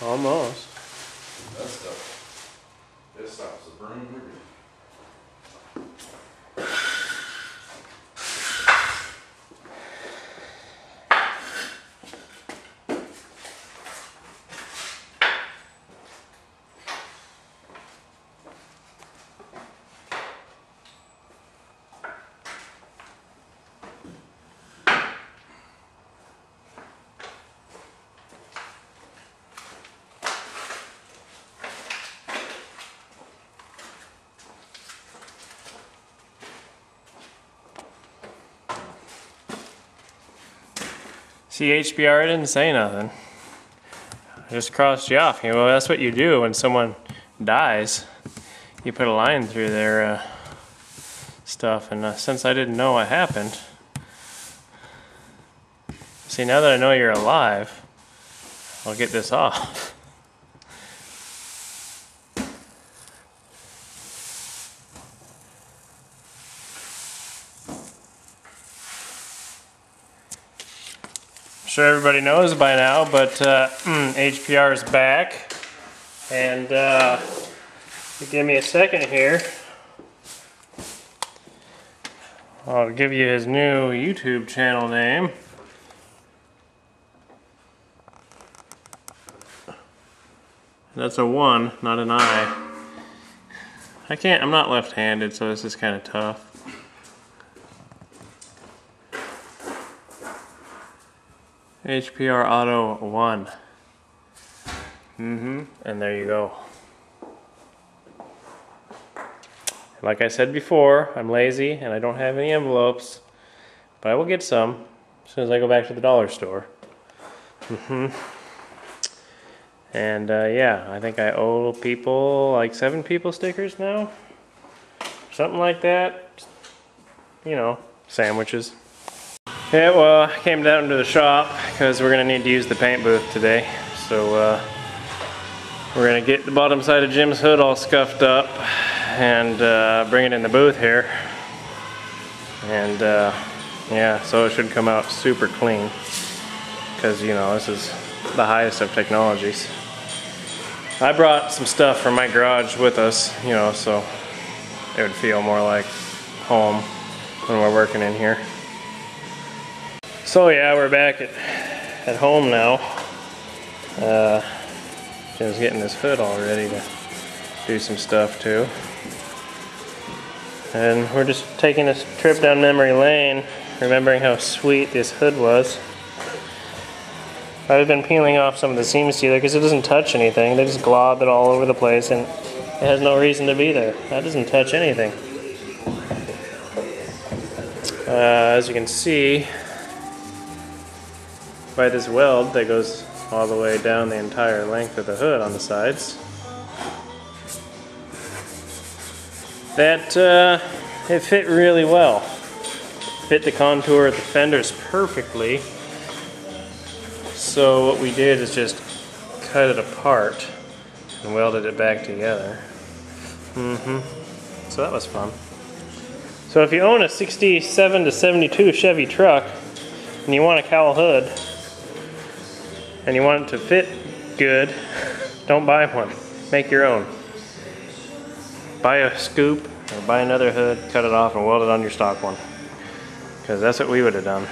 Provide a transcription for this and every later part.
Almost. That stuff. This stops the broom. See, HBR didn't say nothing. I just crossed you off. Well, that's what you do when someone dies. You put a line through their stuff, and since I didn't know what happened, see, now that I know you're alive, I'll get this off. Sure everybody knows by now, but HPR is back, and give me a second here. I'll give you his new YouTube channel name. That's a 1, not an I. I'm not left-handed, so this is kind of tough. HPR Auto 1. And there you go. Like I said before, I'm lazy and I don't have any envelopes, but I will get some as soon as I go back to the dollar store. And yeah, I think I owe people like 7 people stickers now. Something like that. You know, sandwiches. Yeah, well, I came down to the shop because we're going to need to use the paint booth today. So we're going to get the bottom side of Jim's hood all scuffed up and bring it in the booth here. And yeah, so it should come out super clean because, you know, this is the highest of technologies. I brought some stuff from my garage with us, you know, so it would feel more like home when we're working in here. So yeah, we're back at home now. Jim's getting his hood all ready to do some stuff too. And we're just taking a trip down memory lane, remembering how sweet this hood was. I've been peeling off some of the seam sealer because it doesn't touch anything. They just glob it all over the place and it has no reason to be there. That doesn't touch anything. As you can see, by this weld that goes all the way down the entire length of the hood on the sides, that it fit really well. Fit the contour of the fenders perfectly. So what we did is just cut it apart and welded it back together. So that was fun. So if you own a 67 to 72 Chevy truck and you want a cowl hood, and you want it to fit good, don't buy one. Make your own. Buy a scoop or buy another hood, cut it off and weld it on your stock one. Because that's what we would have done.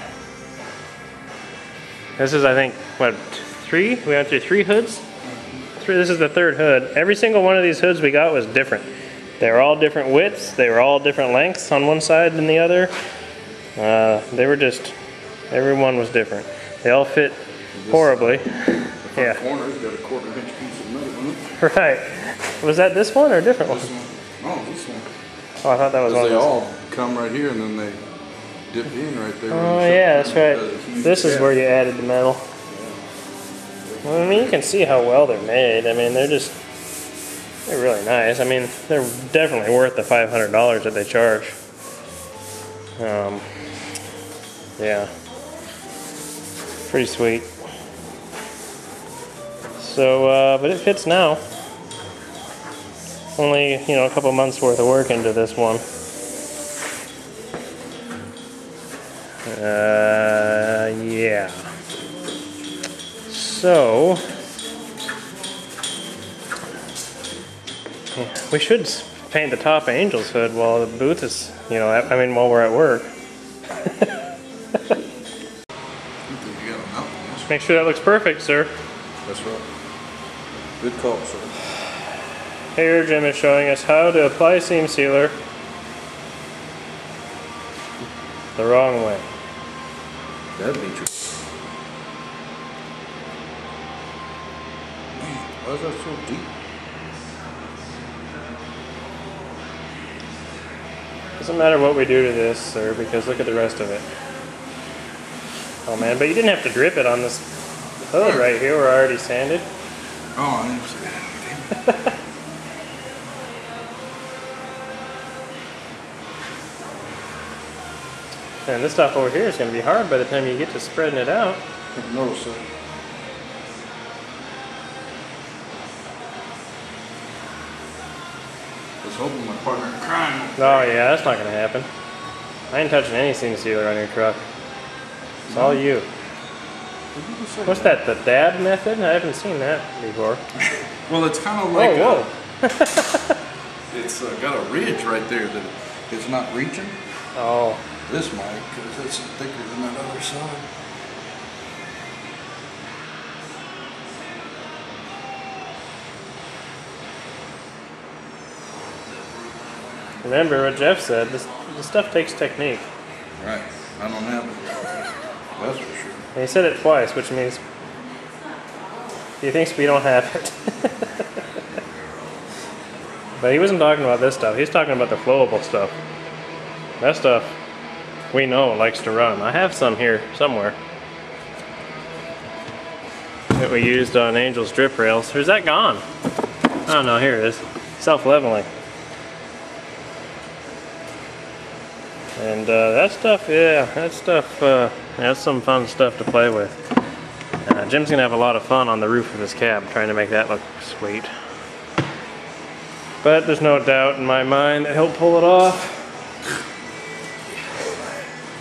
This is, I think, what, 3? We went through 3 hoods? This is the 3rd hood. Every single one of these hoods we got was different. They were all different widths. They were all different lengths on one side than the other. They were just, every one was different. They all fit horribly. Yeah. Corner's got a 1/4 inch piece of metal in it. Right. Was that this one or a different one? This one. Oh, this one. Oh, I thought that was one of They those. all come right here and then they dip in right there. Oh yeah, that's right. This is where you added the metal. Well, I mean, you can see how well they're made. I mean, they're really nice. I mean, they're definitely worth the $500 that they charge. Yeah. Pretty sweet. So, but it fits now. Only, you know, a couple months worth of work into this one. Yeah. So, Yeah, we should paint the top Angel's hood while the booth is, you know, I mean, while we're at work. Make sure that looks perfect, sir. That's right. Good call, sir. Here, Jim is showing us how to apply seam sealer the wrong way. That'd be true. Man, why is that so deep? Doesn't matter what we do to this, sir, because look at the rest of it. Oh man, but you didn't have to drip it on this hood right here. We're already sanded. Oh, I didn't see that. And this stuff over here is going to be hard by the time you get to spreading it out. No, sir. I was hoping my partner in crime. Oh yeah, that's not going to happen. I ain't touching any seam sealer on your truck. It's all you. What's that, the dab method? I haven't seen that before. Well, it's kind of like whoa. It's got a ridge right there that it's not reaching. Oh. This might, because it's thicker than that other side. Remember what Jeff said, this stuff takes technique. Right. I don't have it. That's for sure. And he said it twice, which means he thinks we don't have it. But he wasn't talking about this stuff. He's talking about the flowable stuff. That stuff we know likes to run. I have some here somewhere that we used on Angel's drip rails. Or is that gone? Oh no, here it is. Self-leveling. And that stuff, yeah, that stuff, that's some fun stuff to play with. Jim's gonna have a lot of fun on the roof of his cab trying to make that look sweet. But there's no doubt in my mind that he'll pull it off.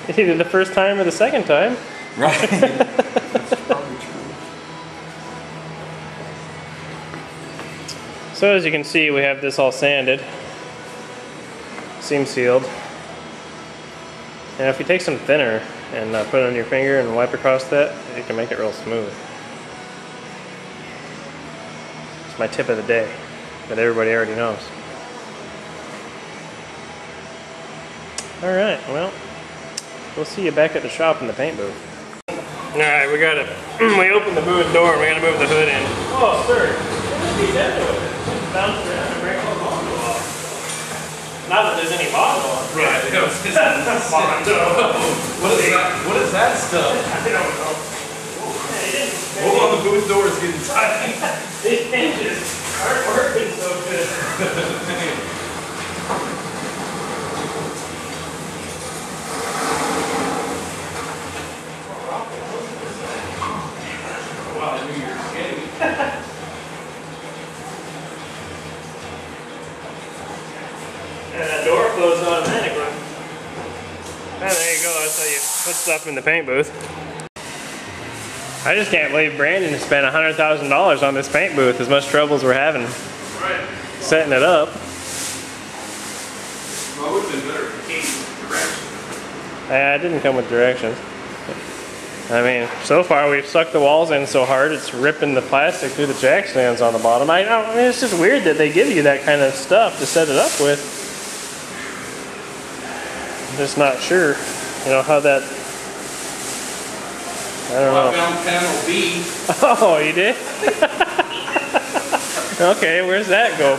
Either the first time or the second time. Right. That's probably true. So as you can see, we have this all sanded, seam sealed. And if you take some thinner and put it on your finger and wipe across that, you can make it real smooth. It's my tip of the day that everybody already knows. Alright, well, we'll see you back at the shop in the paint booth. Alright, we gotta, we opened the booth door and we gotta move the hood in. Oh, sir, what is that doing? Just bounce around and break all the Mondo off. Not that there's any Mondo on. Right. Mondo. What is that stuff? I don't know. Hold on, the booth door is getting tight. These hinges aren't working so good. Wow, I knew you were skinny. And that door closed automatically. And there you go, that's how you put stuff in the paint booth. I just can't believe Brandon spent $100,000 on this paint booth, as much trouble as we're having setting it up. Well, it would have been better if it came with directions. It didn't come with directions. I mean, so far we've sucked the walls in so hard it's ripping the plastic through the jack stands on the bottom. I mean, it's just weird that they give you that kind of stuff to set it up with. I'm just not sure, you know, how that... I don't know. I found panel B. Oh, you did? Okay, where's that go?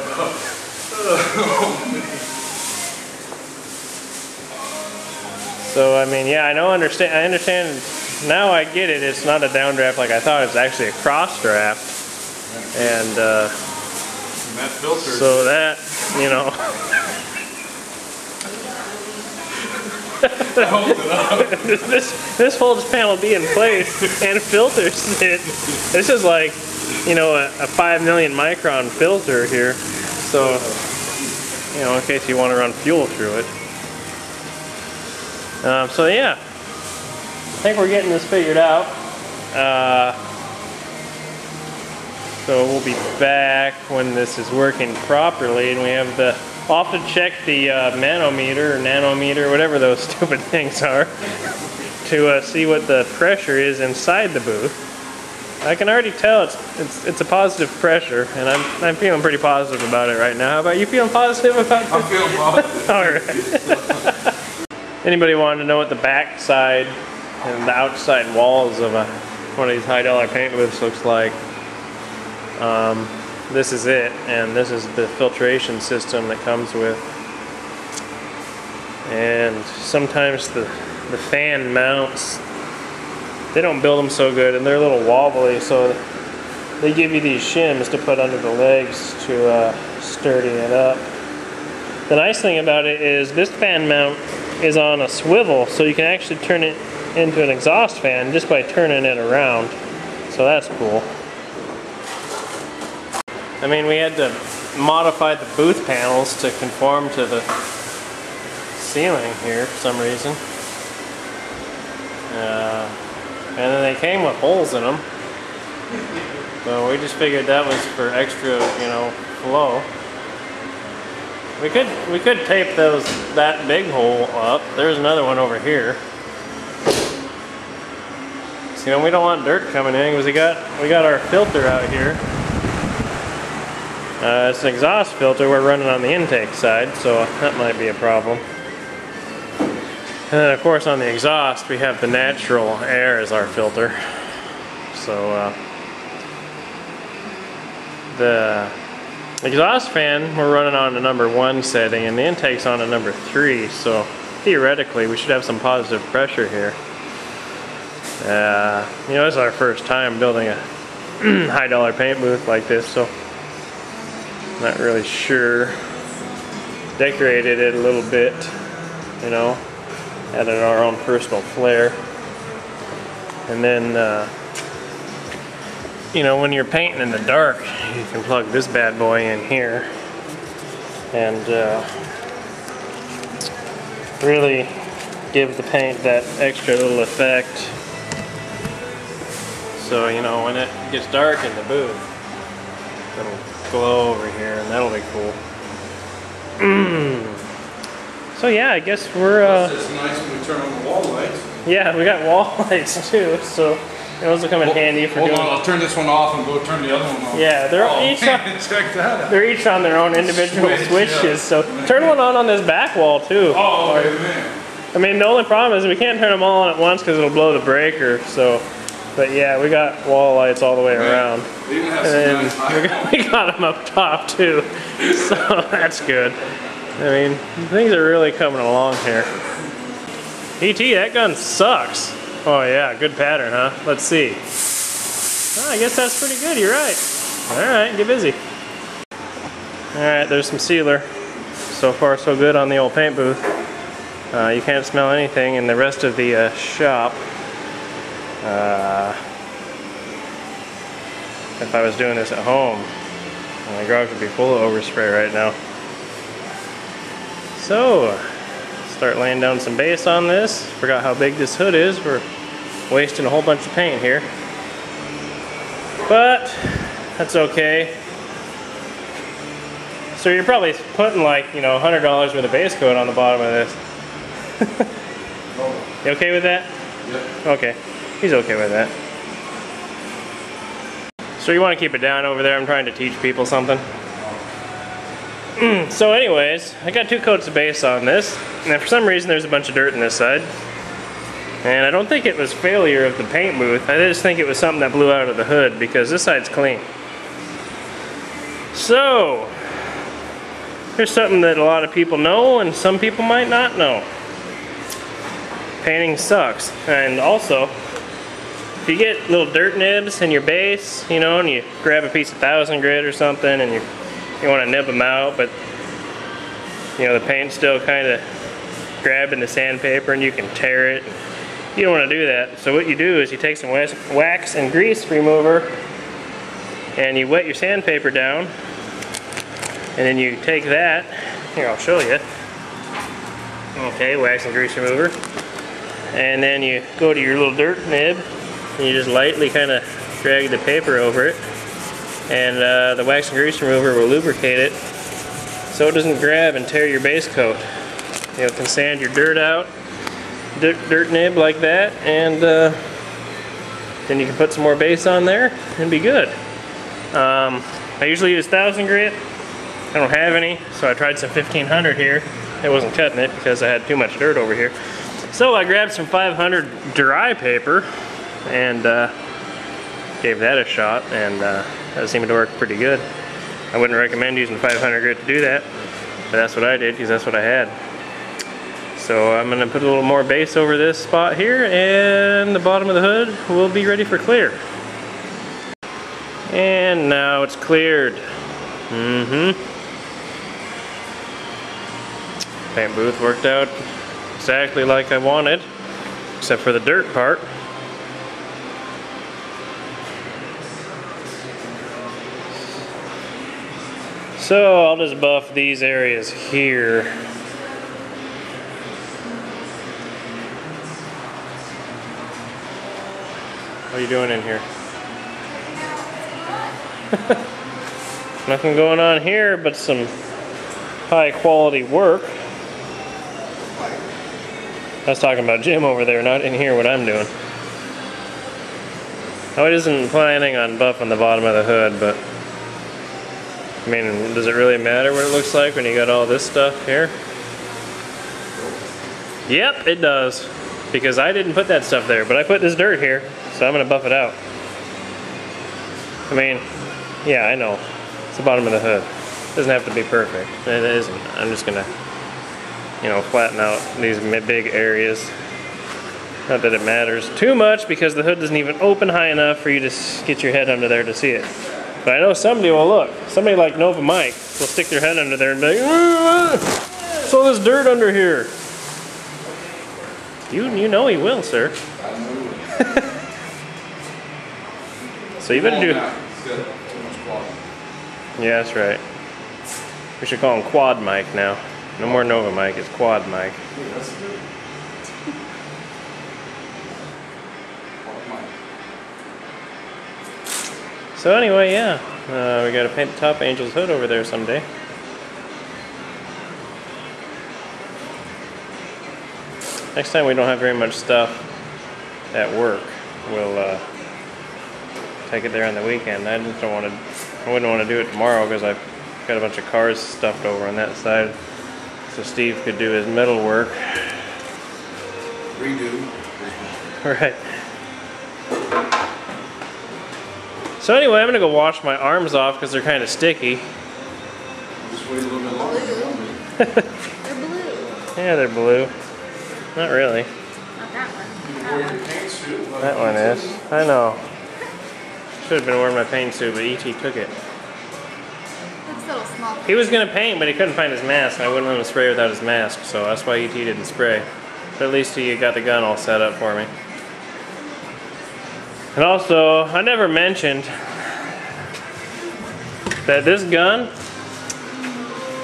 So, I mean, yeah, I understand, now I get it, it's not a downdraft like I thought, it's actually a cross draft. And, that filter. so that, you know. this holds panel B in place and filters it. This is like, you know, a 5 million micron filter here. So, you know, in case you want to run fuel through it. So yeah, I think we're getting this figured out. So we'll be back when this is working properly, and we have the, I'll have to check the manometer or nanometer, whatever those stupid things are, to see what the pressure is inside the booth. I can already tell it's a positive pressure, and I'm feeling pretty positive about it right now. How about you? Feeling positive about this? I'm feeling positive. All right. Anybody wanting to know what the back side and the outside walls of one of these high-dollar paint booths looks like? This is it, and this is the filtration system that comes with. And sometimes the fan mounts, they don't build them so good, and they're a little wobbly, so they give you these shims to put under the legs to sturdy it up. The nice thing about it is this fan mount is on a swivel, so you can actually turn it into an exhaust fan just by turning it around. So that's cool. I mean, we had to modify the booth panels to conform to the ceiling here for some reason. And then they came with holes in them. So we just figured that was for extra, you know, flow. We could tape that big hole up. There's another one over here. So, you know, we don't want dirt coming in because we got our filter out here. It's an exhaust filter we're running on the intake side, so that might be a problem. And then of course on the exhaust we have the natural air as our filter. So the exhaust fan we're running on a number 1 setting, and the intake's on a number 3, so theoretically we should have some positive pressure here. You know, this is our first time building a high-dollar paint booth like this, so not really sure. Decorated it a little bit, you know, added our own personal flair. And then, you know, when you're painting in the dark, you can plug this bad boy in here and really give the paint that extra little effect. So, you know, when it gets dark in the booth, it'll glow over here, and that'll be cool. So yeah, I guess we're It's nice when we turn on the wall lights. yeah, we got wall lights too, so those will come in handy for doing. Hold on, I'll turn this one off and go turn the other one off. Yeah, they're each on, check that out. they're each on their own individual switches. Yeah. So turn one on this back wall too. Oh, okay, man. I mean, the only problem is we can't turn them all on at once because it'll blow the breaker. So, but yeah, we got wall lights all the way around. We even have some nice we got them up top too, so that's good. I mean, things are really coming along here. E.T., that gun sucks. Oh yeah, good pattern, huh? Let's see. Oh, I guess that's pretty good, you're right. Alright, get busy. Alright, there's some sealer. So far so good on the old paint booth. You can't smell anything in the rest of the shop. If I was doing this at home, my garage would be full of overspray right now. So, start laying down some base on this. Forgot how big this hood is. We're wasting a whole bunch of paint here. But, that's okay. So you're probably putting like, you know, $100 worth of base coat on the bottom of this. You okay with that? Yep. Okay. He's okay with that. So you want to keep it down over there? I'm trying to teach people something. So anyways, I got 2 coats of base on this, and for some reason there's a bunch of dirt on this side. And I don't think it was failure of the paint booth, I just think it was something that blew out of the hood, because this side's clean. So, here's something that a lot of people know and some people might not know. Painting sucks. And also, if you get little dirt nibs in your base, you know, and you grab a piece of 1000 grit or something and you want to nib them out, but you know the paint's still kind of grabbing the sandpaper and you can tear it. You don't want to do that. So what you do is you take some wax and grease remover and you wet your sandpaper down, and then you take that, here I'll show you. Okay, wax and grease remover. And then you go to your little dirt nib and you just lightly kind of drag the paper over it. And the wax and grease remover will lubricate it so it doesn't grab and tear your base coat. You can sand your dirt out, dirt nib like that, and then you can put some more base on there and be good. I usually use 1000 grit. I don't have any, so I tried some 1500 here. It wasn't cutting it because I had too much dirt over here. So I grabbed some 500 dry paper and gave that a shot, and that seemed to work pretty good. I wouldn't recommend using 500 grit to do that, but that's what I did because that's what I had. So I'm going to put a little more base over this spot here, and the bottom of the hood will be ready for clear. And now it's cleared. Paint booth worked out exactly like I wanted, except for the dirt part. So I'll just buff these areas here. What are you doing in here? Nothing going on here but some high quality work. I was talking about Jim over there, not in here what I'm doing. I wasn't planning on buffing the bottom of the hood, but I mean, does it really matter what it looks like when you got all this stuff here? Yep, it does. Because I didn't put that stuff there, but I put this dirt here, so I'm gonna buff it out. I mean, yeah, I know. It's the bottom of the hood. It doesn't have to be perfect. It isn't. I'm just gonna, you know, flatten out these big areas. Not that it matters too much because the hood doesn't even open high enough for you to get your head under there to see it. But I know somebody will look. Somebody like Nova Mike will stick their head under there and be like, "What's all this dirt under here?" You know he will, sir. So you better do. Yeah, that's right. We should call him Quad Mike now. No more Nova Mike, it's Quad Mike. So anyway, yeah, we got to paint the top Angel's hood over there someday. Next time we don't have very much stuff at work, we'll take it there on the weekend. I just don't want to. I wouldn't want to do it tomorrow because I've got a bunch of cars stuffed over on that side, so Steve could do his metal work. Redo. Right. So anyway, I'm gonna go wash my arms off because they're kind of sticky. Just wait a little bit longer. They're blue. Yeah, they're blue. Not really. Not that one. You wore your paint suit. That one is. I know. Should have been wearing my paint suit, but E.T. took it. Looks a little small. He was gonna paint, but he couldn't find his mask, and I wouldn't let him spray without his mask, so that's why E.T. didn't spray. But at least he got the gun all set up for me. And also, I never mentioned that this gun,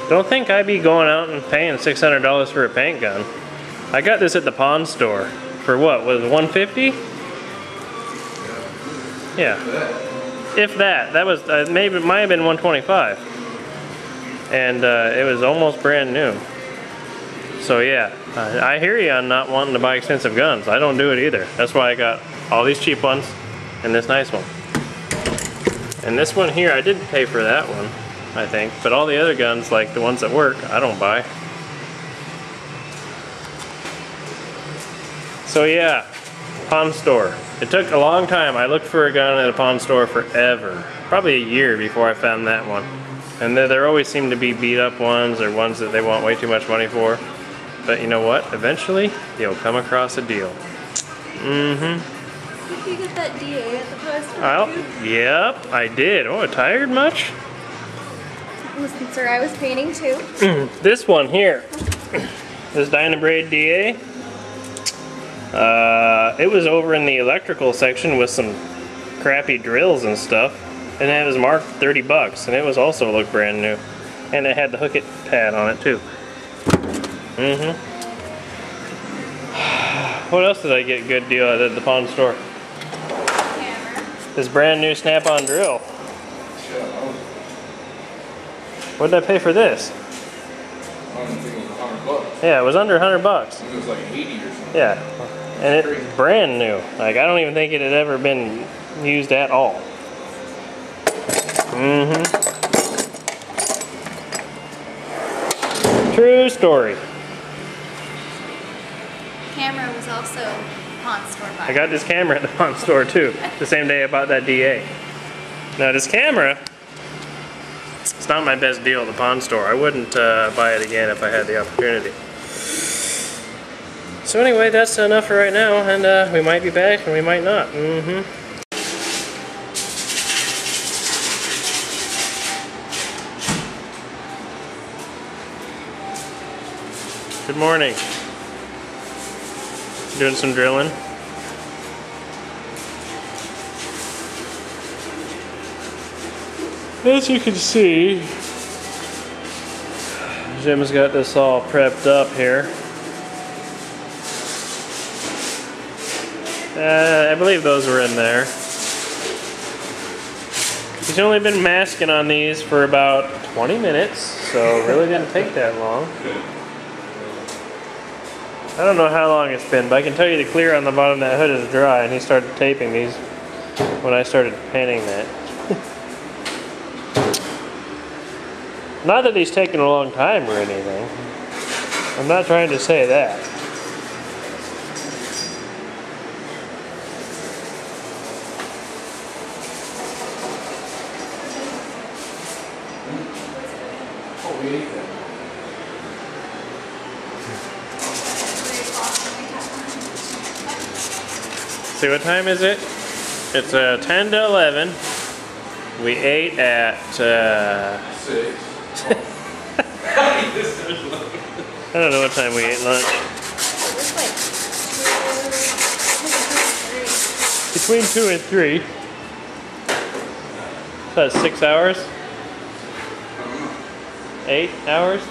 don't think I'd be going out and paying $600 for a paint gun. I got this at the pawn store for what, was it $150? Yeah. If that. That was, maybe it might have been $125. And it was almost brand new. So yeah, I hear you on not wanting to buy expensive guns. I don't do it either. That's why I got all these cheap ones and this nice one. And this one here, I did pay for that one, I think. But all the other guns, like the ones that work, I don't buy. So yeah, pawn store. It took a long time. I looked for a gun at a pawn store forever. Probably a year before I found that one. And there always seem to be beat up ones or ones that they want way too much money for. But you know what? Eventually, you'll come across a deal. Did you get that DA at the post? Well, yep, I did. Oh, tired much? Listen, sir, I was painting too. This one here, this Dynabraid DA, it was over in the electrical section with some crappy drills and stuff, and it was marked 30 bucks, and it was also looked brand new, and it had the hook it pad on it too. What else did I get a good deal at the pawn store? Hammer. This brand new snap-on drill. What did I pay for this? I don't think it was $100. Yeah, it was under $100. I think it was like 80 or something. Yeah, and it's brand new. Like, I don't even think it had ever been used at all. True story. Camera was also pawn store buy. I got this camera at the pawn store too, the same day I bought that DA. Now this camera, it's not my best deal at the pawn store. I wouldn't buy it again if I had the opportunity. So anyway, that's enough for right now, and we might be back and we might not. Good morning. Doing some drilling. As you can see, Jim's got this all prepped up here. I believe those were in there. He's only been masking on these for about 20 minutes, so it really didn't take that long. I don't know how long it's been, but I can tell you the clear on the bottom of that hood is dry, and he started taping these when I started painting that. Not that he's taken a long time or anything. I'm not trying to say that. Oh, we ate that. See, what time is it? It's 10 to 11. We ate at 6. I don't know what time we ate lunch. It's like Between 2 and 3. So that's 6 hours? 8 hours?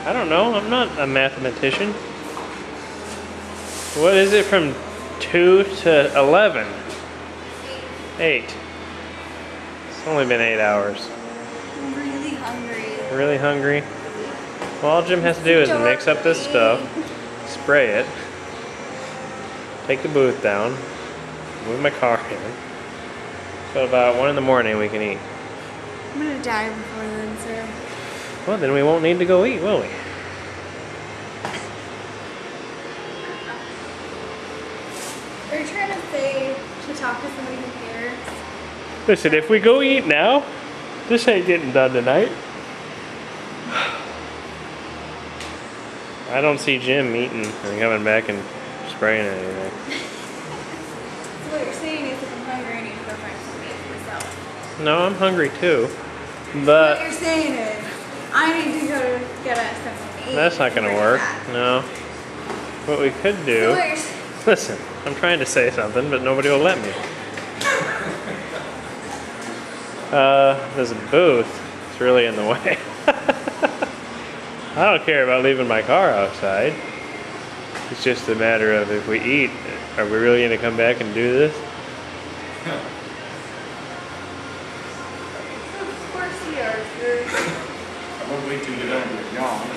I don't know. I'm not a mathematician. What is it from 2 to 11? 8. It's only been 8 hours. I'm really hungry. Really hungry? Well, all Jim has to do is mix up this stuff, spray it, take the booth down, move my car in. So about 1 in the morning we can eat. I'm gonna die before then, sir. Well, then we won't need to go eat, will we? Are you trying to say to talk to somebody who cares? Listen, if we go eat now, this ain't getting done tonight. I don't see Jim eating and coming back and spraying anything. So what you're saying is if I'm hungry, I need to go find something for myself. No, I'm hungry too. What But you're saying is I need to go get us something to eat. that's not gonna work. No. What we could So do... what you're Listen, I'm trying to say something, but nobody will let me. There's a booth. It's really in the way. I don't care about leaving my car outside. It's just a matter of if we eat, are we really going to come back and do this? Of course you are, sir. I'm gonna wait till you get done with yawn.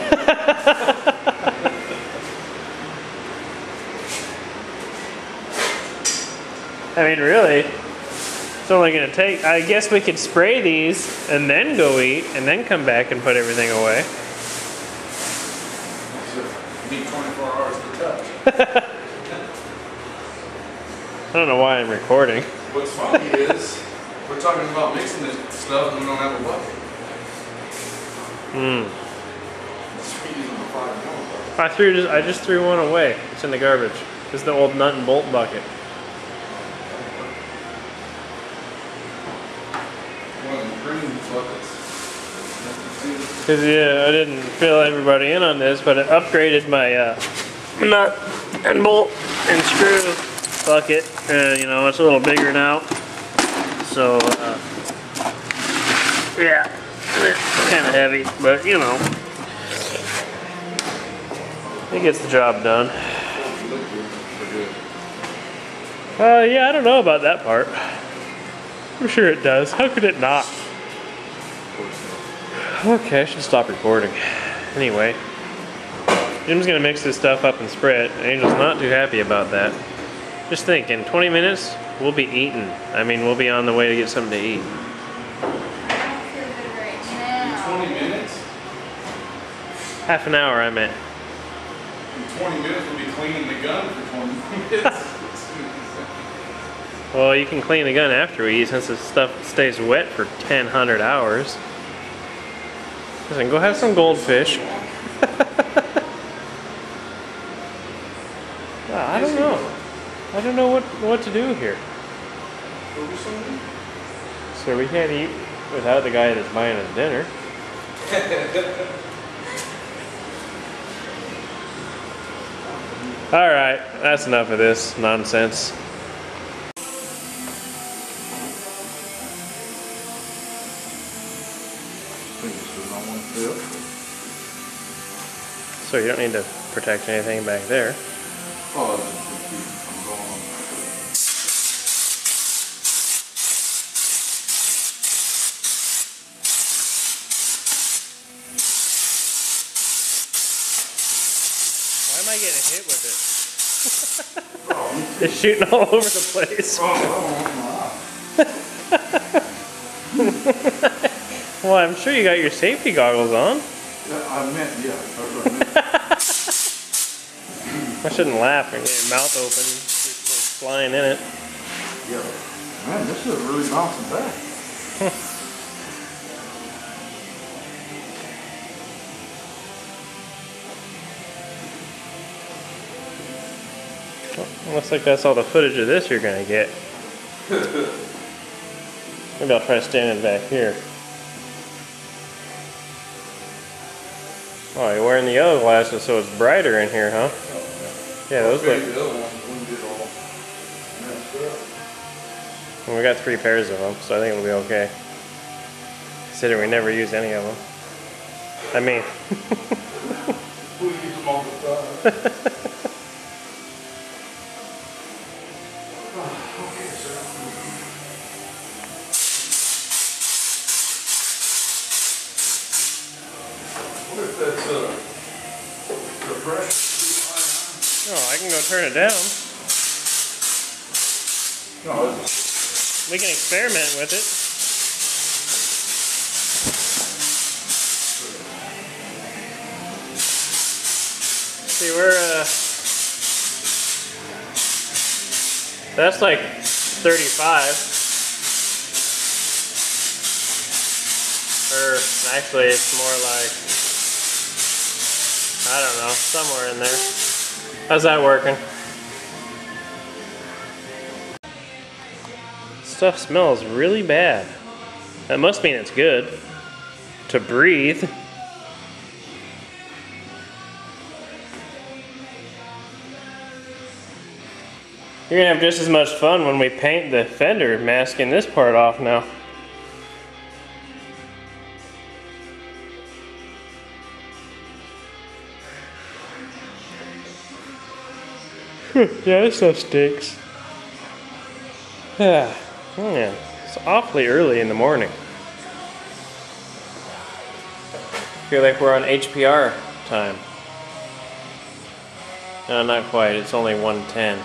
I mean, really, it's only going to take... I guess we could spray these and then go eat and then come back and put everything away. You need 24 hours to touch. I don't know why I'm recording. What's funny is, we're talking about mixing this stuff and we don't have a bucket. Just using the 5 gallon bucket. I just threw one away. It's in the garbage. This is the old nut and bolt bucket. One of the green buckets. Because yeah, I didn't fill everybody in on this, but it upgraded my nut and bolt and screw bucket. You know, it's a little bigger now. So, yeah, it's kind of heavy, but you know, it gets the job done. Yeah, I don't know about that part. I'm sure it does. How could it not? Okay, I should stop recording. Anyway, Jim's gonna mix this stuff up and spray it. Angel's not too happy about that. Just think, in 20 minutes, we'll be eating. I mean, we'll be on the way to get something to eat. I don't feel good right now. 20 minutes? Half an hour, I meant. In 20 minutes, we'll be cleaning the gun for 20 minutes. Well, you can clean the gun after we eat since the stuff stays wet for 100 hours. Listen, go have some goldfish. I don't know. I don't know what to do here. So we can't eat without the guy that's buying us dinner. Alright, that's enough of this nonsense. So you don't need to protect anything back there. Oh, that's just keep from going on. Why am I getting hit with it? It's shooting all over the place. Well, I'm sure you got your safety goggles on. Yeah, I meant, yeah, that's what I meant. I shouldn't laugh and get your mouth open. You're flying in it. Yeah. Man, this is really bouncing back. Well, looks like that's all the footage of this you're gonna get. Maybe I'll try standing back here. Oh, you're wearing the yellow glasses so it's brighter in here, huh? Yeah, those look... Well, we got 3 pairs of them, so I think it'll be okay. Considering we never use any of them. I mean... We use them all the time. What if that's the pressure too high? Oh, I can go turn it down. No, We can experiment with it. See, that's like 35. Or actually it's more like, I don't know, somewhere in there. How's that working? Stuff smells really bad. That must mean it's good to breathe. You're gonna have just as much fun when we paint the fender masking this part off now. Yeah, this stuff stinks. Yeah, it's awfully early in the morning. Feel like we're on HPR time. No, not quite. It's only 1:10.